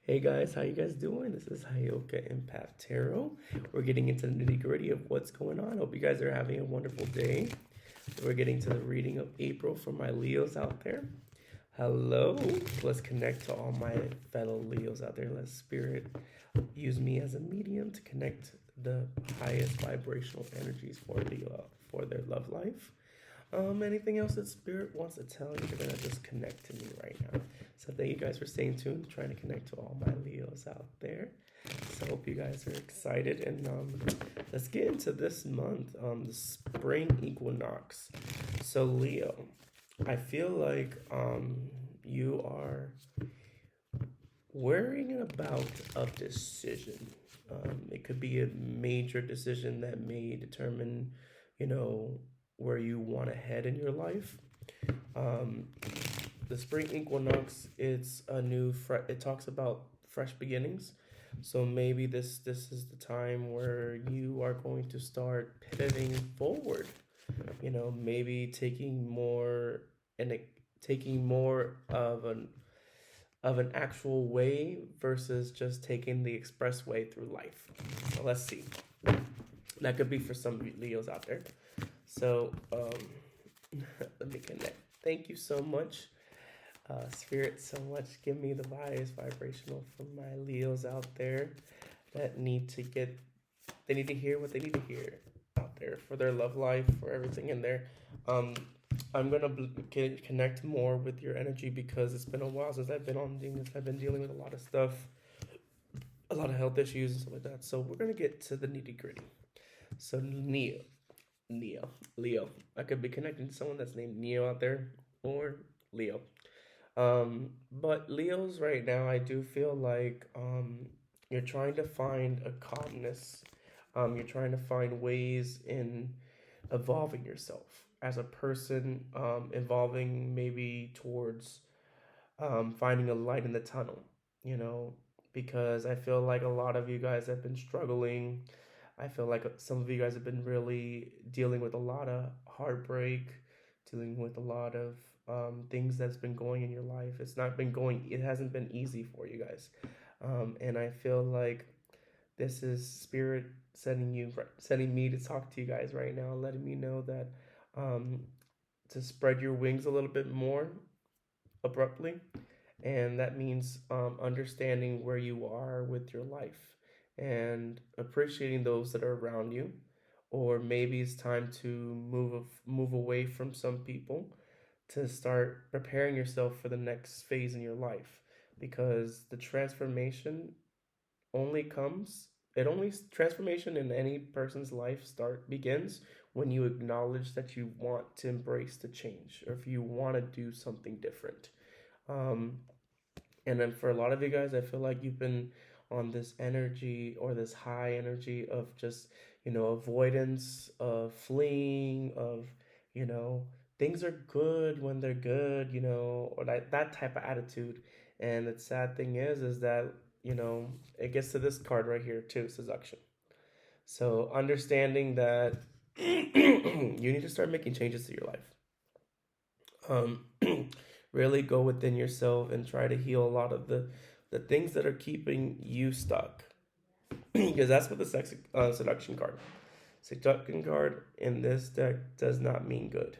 Hey guys, how you guys doing? This is Heyoka Empath Tarot. We're getting into the nitty gritty of what's going on. Hope you guys are having a wonderful day. We're getting to the reading of April for my Leos out there. Hello. Let's connect to all my fellow Leos out there. Let Spirit use me as a medium to connect the highest vibrational energies for Leo for their love life. Anything else that Spirit wants to tell you, they're gonna just connect to me right now. So thank you guys for staying tuned, trying to connect to all my Leos out there. So hope you guys are excited, and let's get into this month, the spring equinox. So Leo, I feel like you are worrying about a decision. It could be a major decision that may determine, you know, where you want to head in your life. Um, the spring equinox, it's a new. It talks about fresh beginnings. So maybe this is the time where you are going to start pivoting forward. You know, maybe taking more of an actual way versus just taking the expressway through life. So let's see. That could be for some Leos out there. So let me connect. Thank you so much, Spirit. So much. Give me the highest vibrational for my Leos out there that need to get. They need to hear what they need to hear out there for their love life, for everything in there. Um, I'm gonna connect more with your energy because it's been a while since I've been on doing this. I've been dealing with a lot of stuff, a lot of health issues and stuff like that. So we're gonna get to the nitty gritty. So Leo. I could be connecting to someone that's named Neo out there or Leo. But Leos right now, I do feel like you're trying to find a calmness. You're trying to find ways in evolving yourself as a person, evolving maybe towards finding a light in the tunnel, you know, because I feel like a lot of you guys have been struggling. I feel like some of you guys have been really dealing with a lot of heartbreak, dealing with a lot of things that's been going in your life. It hasn't been easy for you guys. And I feel like this is Spirit sending me to talk to you guys right now, letting me know that um, to spread your wings a little bit more abruptly, and that means understanding where you are with your life and appreciating those that are around you, or maybe it's time to move away from some people to start preparing yourself for the next phase in your life, because the transformation only comes it only transformation in any person's life start begins when you acknowledge that you want to embrace the change, or if you want to do something different. um, and then for a lot of you guys, I feel like you've been on this energy or this high energy of just, avoidance, of fleeing, of, you know, things are good when they're good, or that type of attitude. And the sad thing is that, it gets to this card right here too, seduction. So understanding that you need to start making changes to your life. um, really go within yourself and try to heal a lot of the things that are keeping you stuck. Because that's what the seduction card. Seduction card in this deck does not mean good.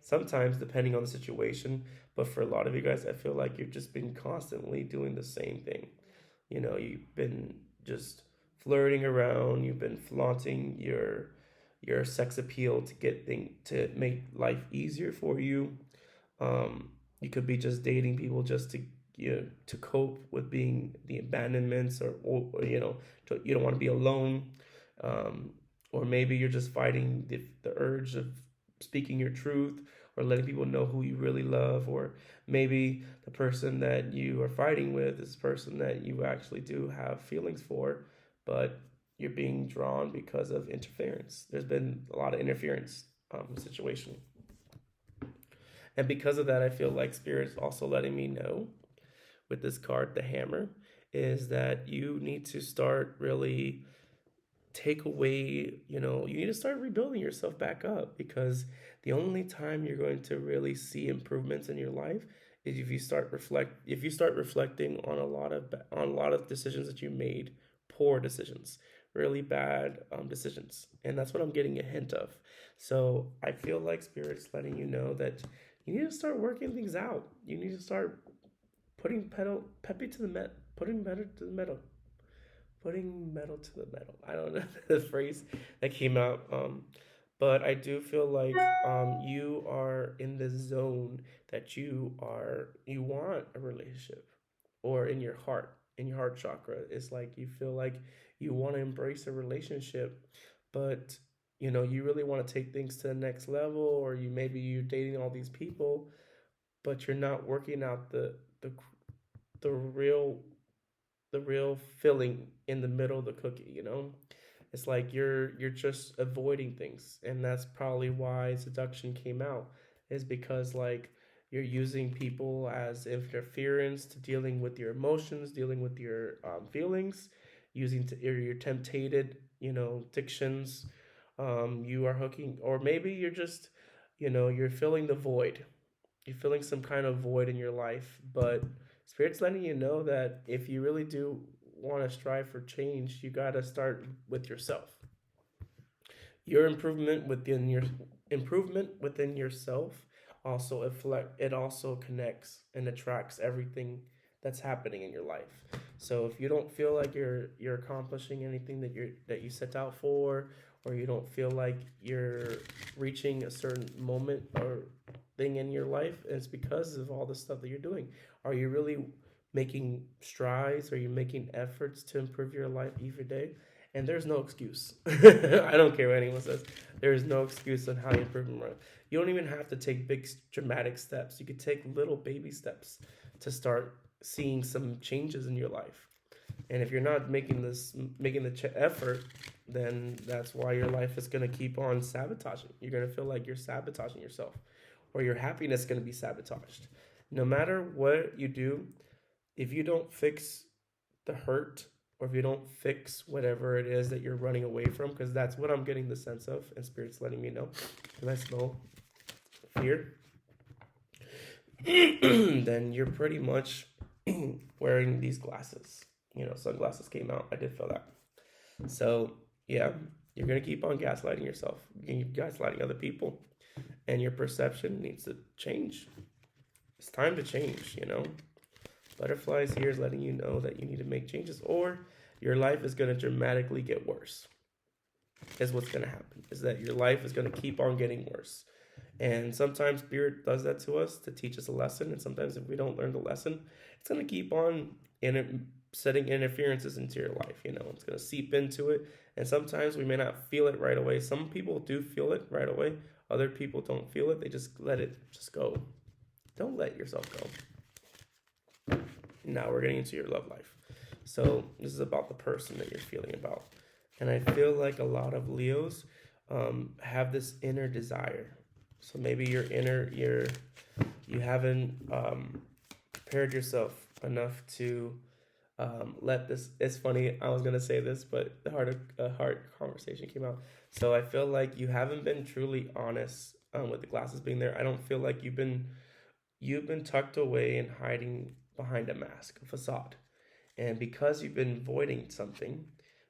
Sometimes, depending on the situation, but for a lot of you guys, I feel like you've just been constantly doing the same thing. You've been just flirting around. You've been flaunting your sex appeal to to make life easier for you. You could be just dating people just to to cope with being the abandonments, or you don't want to be alone. Um, or maybe you're just fighting the urge of speaking your truth or letting people know who you really love. Or maybe the person that you are fighting with is a person that you actually do have feelings for, but you're being drawn because of interference. There's been a lot of interference situation. And because of that, I feel like Spirit's also letting me know with this card, the hammer, is that you need to start really take away, you need to start rebuilding yourself back up, because the only time you're going to really see improvements in your life if you start reflecting on a lot of decisions that you made, poor decisions, really bad decisions, and that's what I'm getting a hint of. So I feel like spirit's letting you know that you need to start working things out. You need to start putting pedal peppy to the met putting metal to the metal putting metal to the metal. I don't know the phrase that came out. But I do feel like you are in the zone that you want a relationship, or in your heart chakra. It's like you feel like you want to embrace a relationship, but you really want to take things to the next level, or you're dating all these people, but you're not working out the real the real filling in the middle of the cookie. It's like you're just avoiding things, and that's probably why seduction came out, is because like you're using people as interference to dealing with your emotions, dealing with your feelings, using your temptated dictions. You are hooking, or maybe you're just you're filling the void. You're feeling some kind of void in your life, but spirit's letting you know that if you really do want to strive for change, you got to start with yourself. Your improvement within yourself also connects and attracts everything that's happening in your life. So if you don't feel like you're accomplishing anything that you set out for, or you don't feel like you're reaching a certain moment or thing in your life, it's because of all the stuff that you're doing. Are you really making strides? Are you making efforts to improve your life every day? And there's no excuse. I don't care what anyone says. There is no excuse on how you improve your life. You don't even have to take big dramatic steps. You could take little baby steps to start seeing some changes in your life. And if you're not making the effort, then that's why your life is going to keep on sabotaging. You're going to feel like you're sabotaging yourself, or your happiness is going to be sabotaged. No matter what you do, if you don't fix the hurt, or if you don't fix whatever it is that you're running away from, because that's what I'm getting the sense of, and spirit's letting me know, because I smell fear, then you're pretty much wearing these glasses. Sunglasses came out. I did feel that. So yeah, you're gonna keep on gaslighting yourself. You're gaslighting other people, and your perception needs to change. It's time to change. Butterflies here is letting you know that you need to make changes, or your life is going to dramatically get worse. Is what's going to happen. Is that your life is going to keep on getting worse. And sometimes spirit does that to us to teach us a lesson. And sometimes if we don't learn the lesson, it's going to keep on setting interferences into your life. It's going to seep into it. And sometimes we may not feel it right away. Some people do feel it right away. Other people don't feel it. They just let it just go. Don't let yourself go. Now we're getting into your love life. So this is about the person that you're feeling about. And I feel like a lot of Leos have this inner desire. So maybe you haven't prepared yourself enough to let this. It's funny. I was gonna say this, but the heart conversation came out. So I feel like you haven't been truly honest with the glasses being there. I don't feel like you've been tucked away and hiding behind a mask, a facade. And because you've been avoiding something,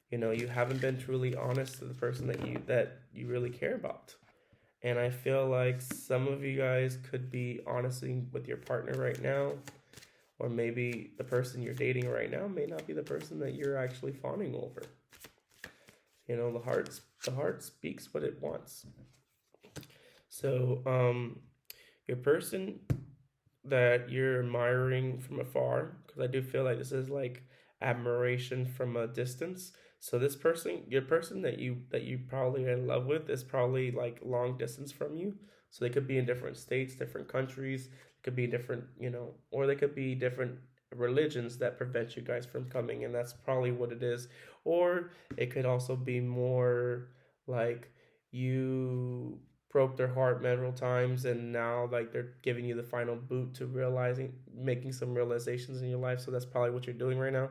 you haven't been truly honest to the person that you really care about. And I feel like some of you guys could be honestly with your partner right now, or maybe the person you're dating right now may not be the person that you're actually fawning over. The heart speaks what it wants. So your person that you're admiring from afar, because I do feel like this is like admiration from a distance. So this person, your person that you probably are in love with, is probably like long distance from you. So they could be in different states, different countries. It could be different, or they could be different religions that prevent you guys from coming, and that's probably what it is. Or it could also be more like you broke their heart several times, and now like they're giving you the final boot to realizing, making some realizations in your life. So that's probably what you're doing right now.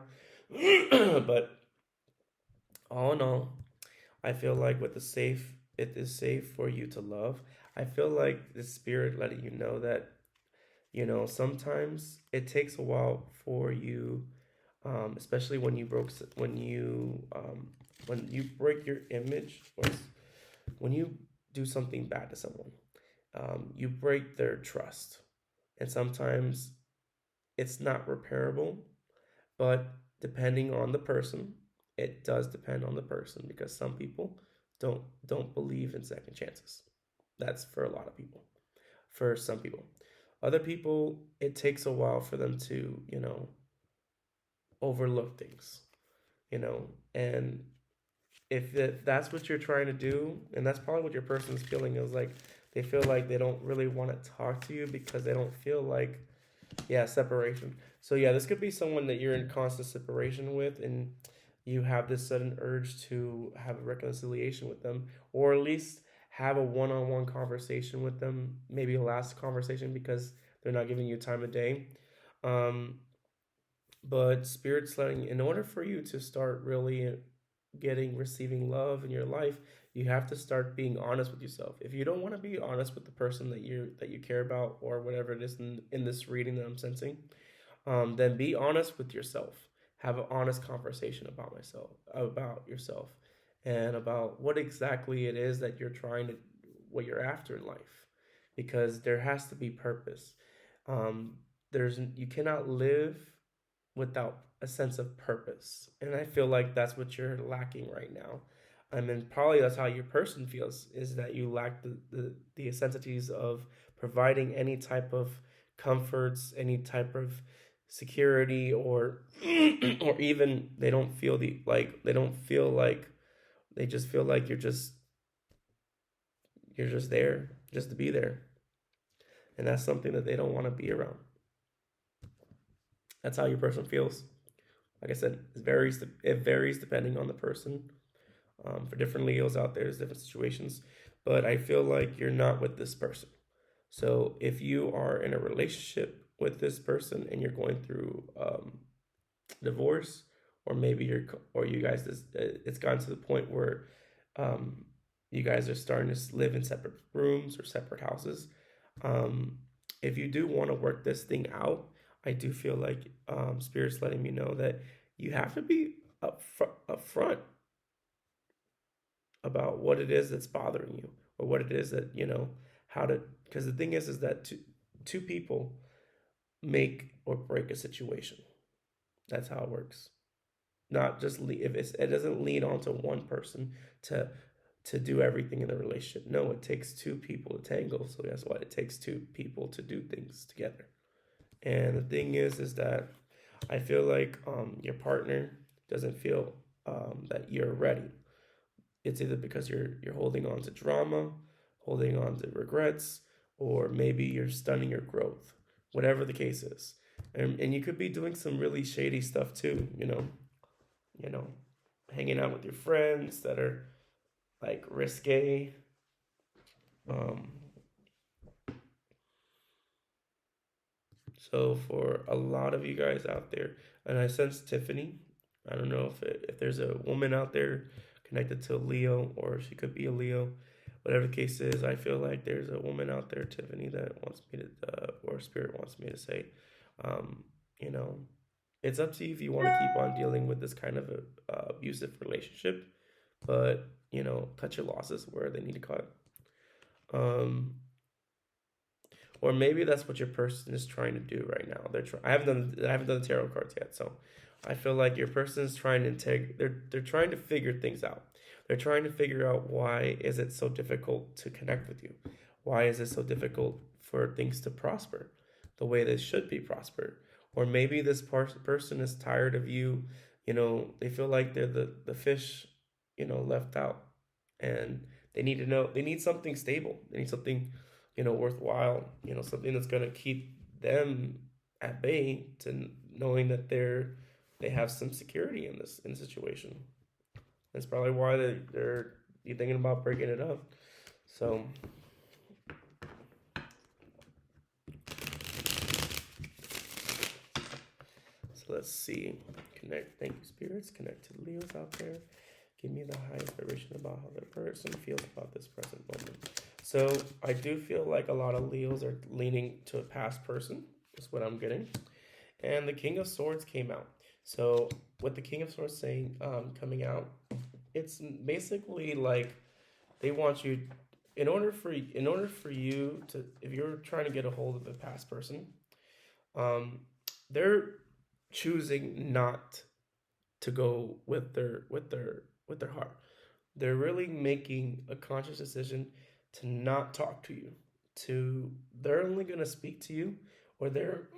But all in all, I feel like it is safe for you to love. I feel like the spirit letting you know that Sometimes it takes a while for you, especially when you break your image, or when you do something bad to someone, you break their trust, and sometimes it's not repairable. But depending on the person, it does depend on the person, because some people don't believe in second chances. That's for a lot of people. For some people, other people, it takes a while for them to overlook things, and if that's what you're trying to do, and that's probably what your person's feeling is like, they feel like they don't really want to talk to you because they don't feel like, yeah, separation. So yeah, this could be someone that you're in constant separation with, and you have this sudden urge to have a reconciliation with them, or at least have a one-on-one conversation with them, maybe a last conversation, because they're not giving you time of day. Um, but spirit's letting, in order for you to start really receiving love in your life, you have to start being honest with yourself. If you don't want to be honest with the person that you care about, or whatever it is in this reading that I'm sensing, then be honest with yourself. Have an honest conversation about yourself, and about what exactly it is that what you're after in life, because there has to be purpose. Um, you cannot live without a sense of purpose, and I feel like that's what you're lacking right now. I mean, probably that's how your person feels, is that you lack the necessities of providing any type of comforts, any type of security, or or even they don't feel like, they just feel like you're just there just to be there, and that's something that they don't want to be around. That's how your person feels. Like I said, it varies depending on the person. For different Leos out there, there's different situations, but I feel like you're not with this person. So if you are in a relationship with this person and you're going through divorce, or maybe you guys, it's gotten to the point where um, you guys are starting to live in separate rooms or separate houses. Um, if you do want to work this thing out, I do feel like spirit's letting me know that you have to be upfront about what it is that's bothering you, or what it is that how to. Because the thing is that two people make or break a situation. That's how it works. Not just if it doesn't lean onto one person to do everything in the relationship. No, it takes two people to tangle. So that's why it takes two people to do things together. And the thing is that I feel like your partner doesn't feel that you're ready. It's either because you're holding on to drama, holding on to regrets, or maybe you're stunning your growth. Whatever the case is, and you could be doing some really shady stuff too. You know, hanging out with your friends that are like risque. Um, so for a lot of you guys out there, and I sense Tiffany. I don't know if there's a woman out there connected to Leo, or she could be a Leo. Whatever the case is, I feel like there's a woman out there, Tiffany, that wants me to, or spirit wants me to say, um, you know, it's up to you if you want to keep on dealing with this kind of abusive relationship, but cut your losses where they need to cut. Um, or maybe that's what your person is trying to do right now. I haven't done the tarot cards yet, so I feel like your person is trying to they're trying to figure things out. They're trying to figure out, why is it so difficult to connect with you? Why is it so difficult for things to prosper the way they should be prospered? Or maybe this person is tired of you. They feel like they're the fish, left out, and they need something stable. They need something worthwhile, something that's going to keep them at bay, to knowing that they have some security in this situation. That's probably why they're you thinking about breaking it up. So let's see. Thank you, spirits. Connect to the Leos out there. Give me the highest vibration about how the person feels about this present moment. So I do feel like a lot of Leos are leaning to a past person. Is what I'm getting. And the King of Swords came out. So with the King of Swords saying coming out, it's basically like they want you in order for you to, if you're trying to get a hold of a past person, um, they're choosing not to go with their heart. They're really making a conscious decision to not talk to you. To they're only gonna speak to you, or they're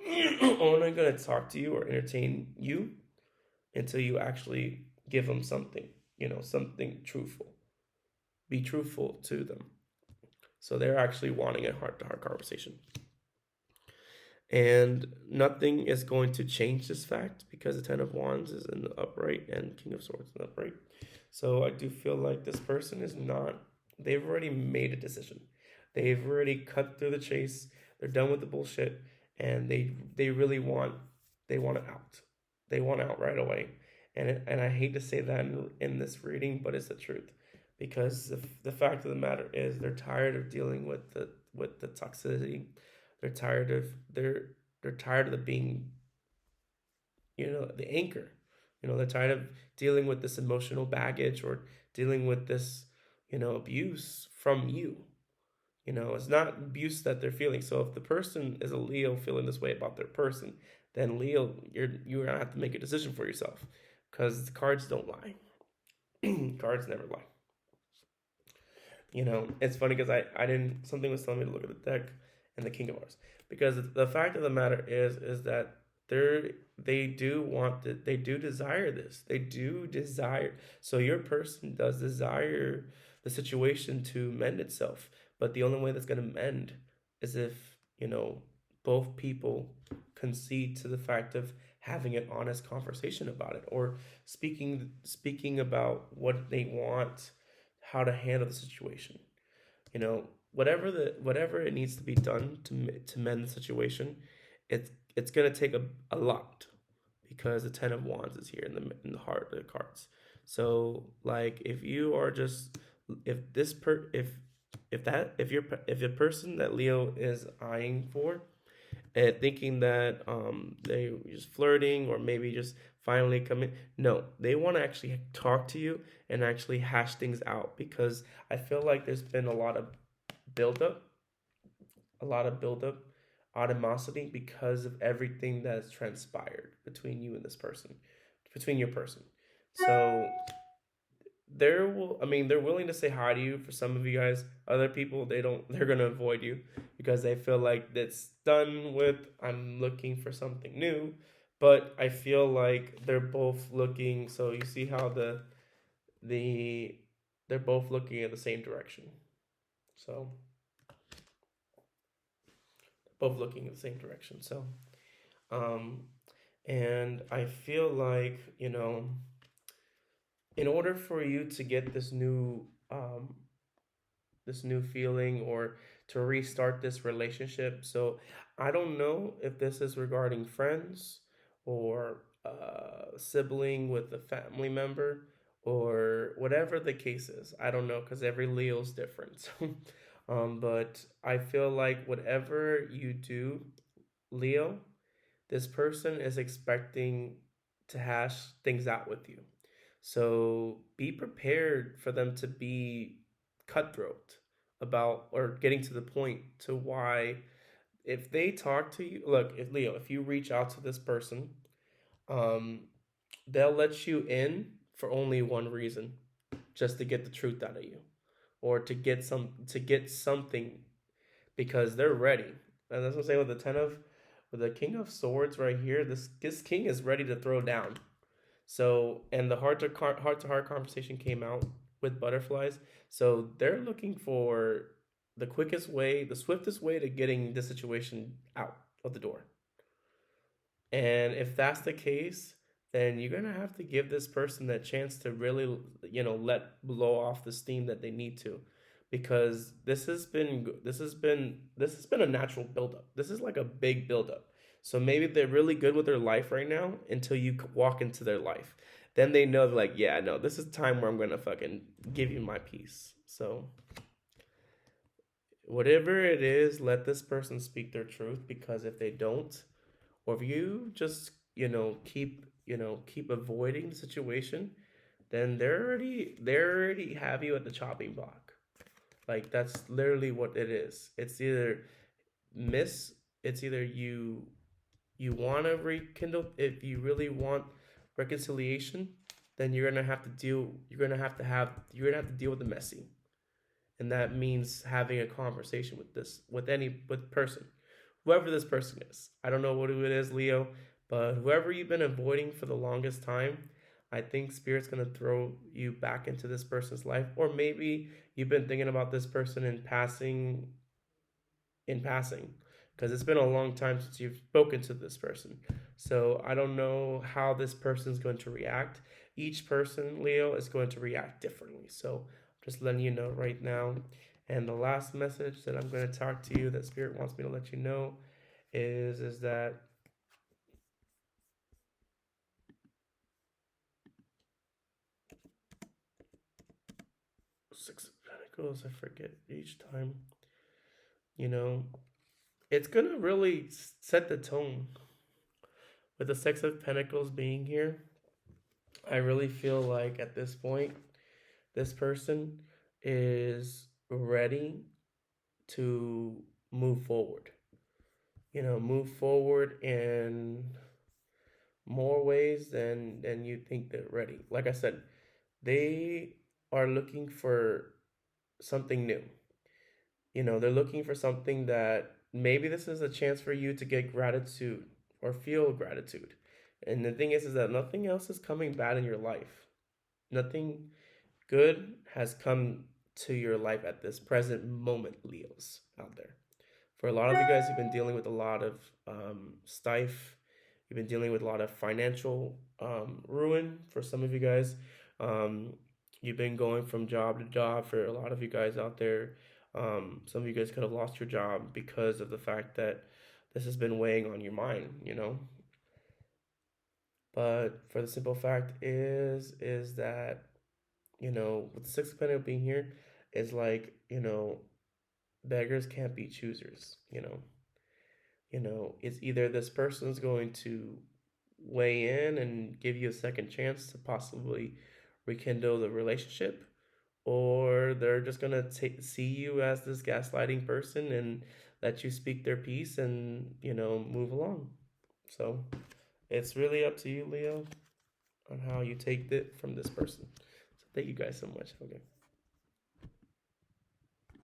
only gonna talk to you or entertain you until you actually give them something, something truthful. Be truthful to them. So they're actually wanting a heart to heart conversation. And nothing is going to change this fact because the Ten of Wands is in the upright and King of Swords in the upright. So I do feel like this person is not, they've already made a decision. They've already cut through the chase. They're done with the bullshit. And they really they want it out. They want out right away. And I hate to say that in this reading, but it's the truth. Because the fact of the matter is they're tired of dealing with the toxicity. They're tired of they're tired of the being, the anchor. They're tired of dealing with this emotional baggage or dealing with this, abuse from you. It's not abuse that they're feeling. So if the person is a Leo feeling this way about their person, then Leo, you're gonna have to make a decision for yourself, because the cards don't lie. Cards never lie. It's funny because I didn't, something was telling me to look at the deck and the King of Hearts, because the fact of the matter is that they do want it, they do desire this, they do desire. So your person does desire the situation to mend itself, but the only way that's going to mend is if both people concede to the fact of having an honest conversation about it, or speaking about what they want, how to handle the situation. Whatever it needs to be done to mend the situation, it's gonna take a lot, because the Ten of Wands is here in the heart of the cards. So like if you are just if this per if a person that Leo is eyeing for, and thinking that they just flirting or maybe just finally come in. No, they want to actually talk to you and actually hash things out, because I feel like there's been a lot of buildup, animosity, because of everything that has transpired between you and this person, between your person. So they're willing to say hi to you for some of you guys. Other people, they're gonna avoid you because they feel like that's done with. I'm looking for something new. But I feel like they're both looking, so you see how the they're both looking in the same direction. So both looking in the same direction. So um and I feel like, in order for you to get this new feeling, or to restart this relationship. So I don't know if this is regarding friends, or sibling with a family member, or whatever the case is. I don't know, because every Leo's different. But I feel like whatever you do, Leo, this person is expecting to hash things out with you. So be prepared for them to be cutthroat about, or getting to the point to why, if they talk to you, look, if Leo, if you reach out to this person, um, they'll let you in for only one reason, just to get the truth out of you, or to get something, because they're ready. And that's what I'm saying with the King of Swords right here. This king is ready to throw down. So, and the heart to heart conversation came out with butterflies. So they're looking for the quickest way, the swiftest way to getting the situation out of the door. And if that's the case, then you're gonna have to give this person that chance to really, let blow off the steam that they need to, because this has been a natural buildup. This is like a big buildup. So maybe they're really good with their life right now until you walk into their life. then they know like, yeah, no, this is time where I'm gonna fucking give you my piece. So whatever it is, let this person speak their truth, because if they don't, or if you just, keep avoiding the situation, then they already have you at the chopping block. Like that's literally what it is. Miss it's either you want to rekindle. If you really want reconciliation, then you're gonna have to deal with the messy, and that means having a conversation with person, whoever this person is. I don't know what it is, Leo, but whoever you've been avoiding for the longest time, I think Spirit's gonna throw you back into this person's life, or maybe you've been thinking about this person in passing, because it's been a long time since you've spoken to this person. So I don't know how this person's going to react. Each person, Leo, is going to react differently. So I'm just letting you know right now. And the last message that I'm going to talk to you, that Spirit wants me to let you know, is that Six of Pentacles, I forget each time, you know, it's going to really set the tone. With the Six of Pentacles being here, I really feel like at this point, this person is ready to move forward. Move forward in more ways than you think they're ready. Like I said, they are looking for something new. They're looking for something that maybe this is a chance for you to get gratitude or feel gratitude. And the thing is that nothing else is coming bad in your life. Nothing good has come to your life at this present moment, Leos out there. For a lot of you guys, you've been dealing with a lot of strife. You've been dealing with a lot of financial ruin. For some of you guys, um, you've been going from job to job. For a lot of you guys out there, some of you guys could have lost your job because of the fact that this has been weighing on your mind. But for the simple fact is that with the Six of Pentacles being here, is like beggars can't be choosers. It's either this person's going to weigh in and give you a second chance to possibly rekindle the relationship, or they're just gonna see you as this gaslighting person and let you speak their piece and move along. So it's really up to you, Leo, on how you take it from this person. So thank you guys so much. Okay.